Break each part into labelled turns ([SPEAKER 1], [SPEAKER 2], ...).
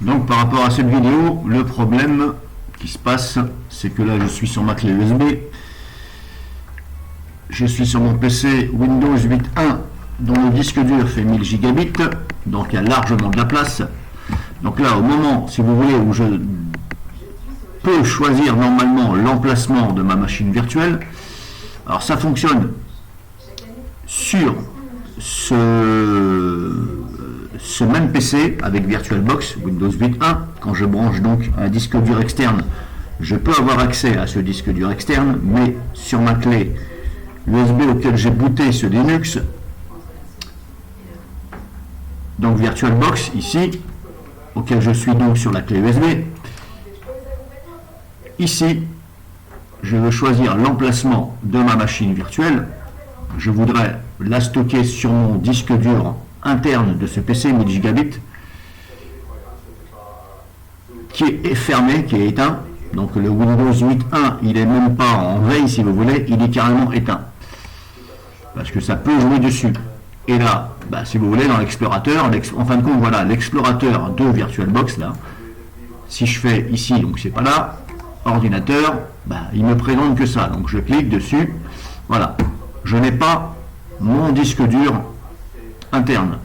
[SPEAKER 1] Donc par rapport à cette vidéo, le problème qui se passe, c'est que là je suis sur ma clé USB, je suis sur mon PC Windows 8.1 dont le disque dur fait 1000 gigabits, donc il y a largement de la place. Donc là, au moment, si vous voulez, où je peux choisir normalement l'emplacement de ma machine virtuelle, alors ça fonctionne sur ce même PC avec VirtualBox Windows 8.1. Quand je branche donc un disque dur externe, je peux avoir accès à ce disque dur externe, mais sur ma clé USB auquel j'ai booté ce Linux, donc VirtualBox ici, auquel je suis donc sur la clé USB, ici, je veux choisir l'emplacement de ma machine virtuelle. Je voudrais la stocker sur mon disque dur interne de ce PC 1000 gigabits qui est fermé, qui est éteint. Donc le Windows 8.1, il n'est même pas en veille si vous voulez, il est carrément éteint. Parce que ça peut jouer dessus. Et là, bah, si vous voulez, dans l'explorateur, en fin de compte, voilà, l'explorateur de VirtualBox, là, si je fais ici, donc c'est pas là, ordinateur, bah, il me présente que ça. Donc je clique dessus, voilà. Je n'ai pas mon disque dur interne.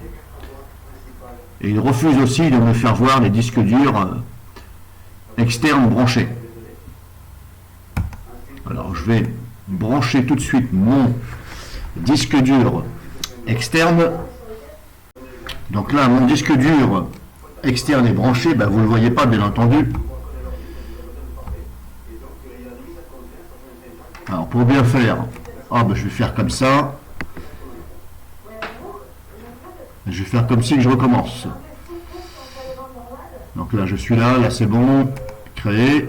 [SPEAKER 1] Et il refuse aussi de me faire voir les disques durs externes branchés. Alors je vais brancher tout de suite mon disque dur externe. Donc là, mon disque dur externe est branché, bah, vous ne le voyez pas bien entendu. Alors pour bien faire, je vais faire comme ça. Je vais faire comme si je recommence. Donc là je suis là c'est bon, créer.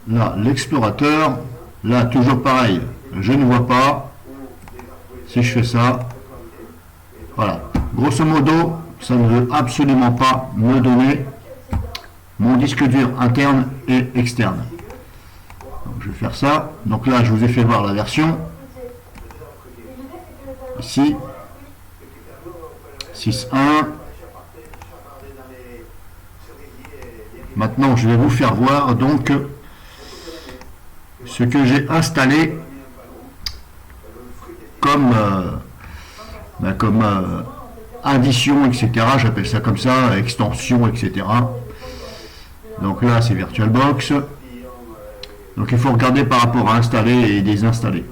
[SPEAKER 1] Là l'explorateur, là toujours pareil, je ne vois pas. Si je fais ça, voilà, grosso modo ça ne veut absolument pas me donner mon disque dur interne et externe. Donc, je vais faire ça. Donc là, je vous ai fait voir la version. Ici, 6.1. Maintenant, je vais vous faire voir donc ce que j'ai installé comme addition, etc. J'appelle ça comme ça, extension, etc. Donc là, c'est VirtualBox. Donc il faut regarder par rapport à installer et désinstaller.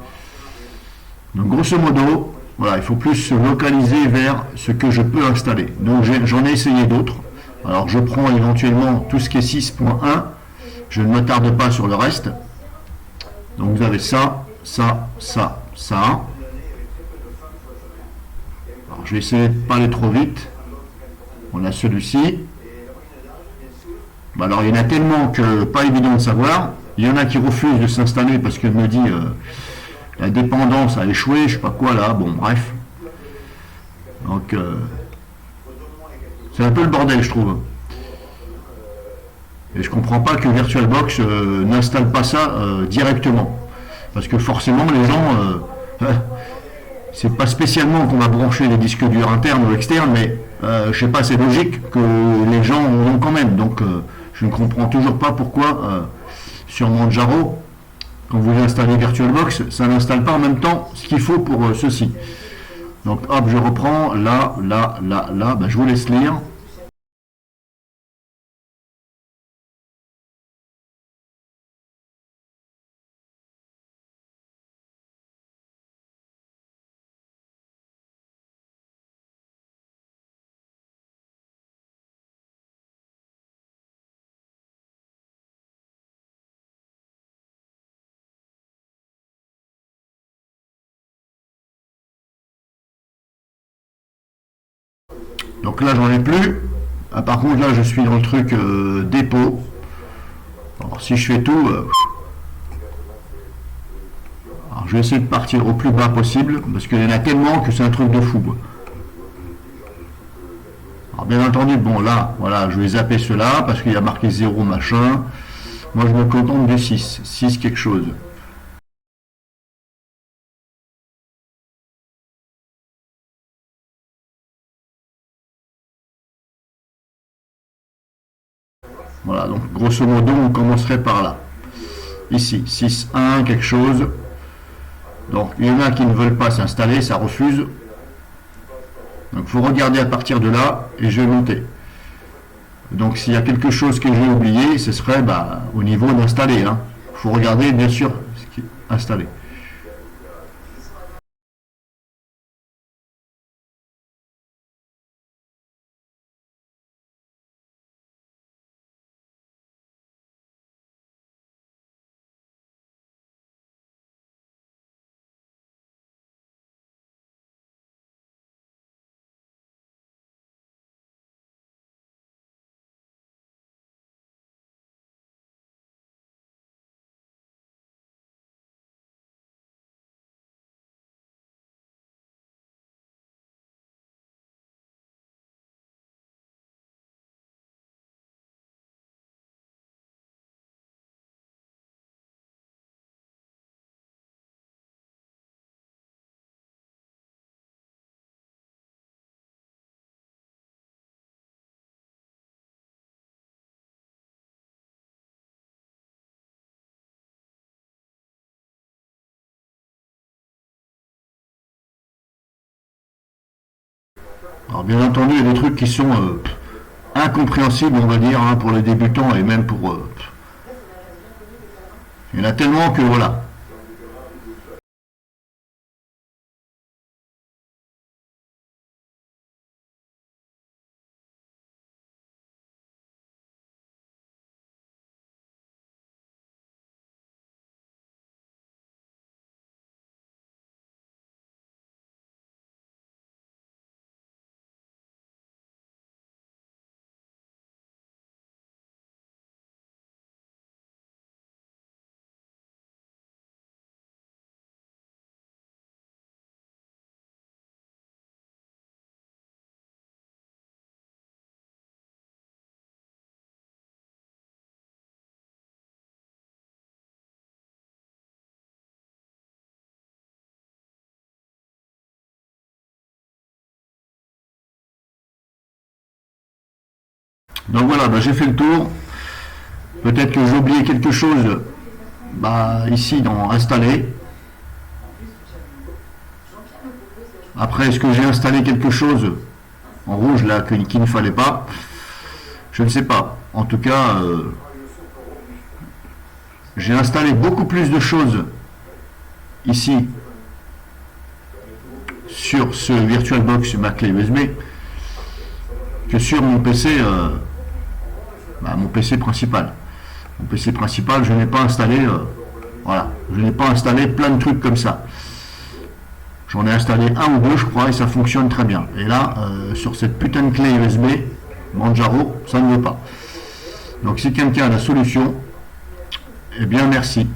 [SPEAKER 1] Donc grosso modo, voilà, il faut plus se localiser vers ce que je peux installer. Donc j'en ai essayé d'autres. Alors je prends éventuellement tout ce qui est 6.1. Je ne me tarde pas sur le reste. Donc vous avez ça, ça, ça, ça. Alors je vais essayer de ne pas aller trop vite. On a celui-ci. Alors il y en a tellement que pas évident de savoir. Il y en a qui refusent de s'installer parce qu'elle me dit la dépendance a échoué, je sais pas quoi là, bon bref. Donc c'est un peu le bordel je trouve. Et je comprends pas que VirtualBox n'installe pas ça directement. Parce que forcément les gens, c'est pas spécialement qu'on va brancher les disques durs internes ou externes, mais je sais pas, c'est logique que les gens en ont quand même. Donc je ne comprends toujours pas pourquoi sur Manjaro, quand vous installez VirtualBox, ça n'installe pas en même temps ce qu'il faut pour ceci. Donc hop, je reprends, là, je vous laisse lire. Donc là j'en ai plus. Ah, par contre là je suis dans le truc dépôt. Alors si je fais tout, alors, je vais essayer de partir au plus bas possible parce qu'il y en a tellement que c'est un truc de fou. Alors bien entendu, bon là, voilà, je vais zapper cela parce qu'il y a marqué 0 machin. Moi je me contente de 6 quelque chose. Voilà, donc grosso modo, on commencerait par là. Ici, 6.1, quelque chose. Donc, il y en a qui ne veulent pas s'installer, ça refuse. Donc, il faut regarder à partir de là, et je vais monter. Donc, s'il y a quelque chose que j'ai oublié, ce serait au niveau d'installer. Il faut regarder, bien sûr, ce qui est installé. Alors, bien entendu, il y a des trucs qui sont incompréhensibles, on va dire, pour les débutants et même pour... il y en a tellement que voilà. Donc voilà, j'ai fait le tour. Peut-être que j'ai oublié quelque chose ici dans installer. Après, est-ce que j'ai installé quelque chose en rouge là qu'il ne fallait pas? Je ne sais pas. En tout cas, j'ai installé beaucoup plus de choses ici sur ce VirtualBox, ma clé USB, que sur mon PC, mon PC principal. Mon PC principal, je n'ai pas installé, voilà, je n'ai pas installé plein de trucs comme ça. J'en ai installé un ou deux, je crois, et ça fonctionne très bien. Et là, sur cette putain de clé USB, Manjaro, ça ne veut pas. Donc si quelqu'un a la solution, eh bien merci.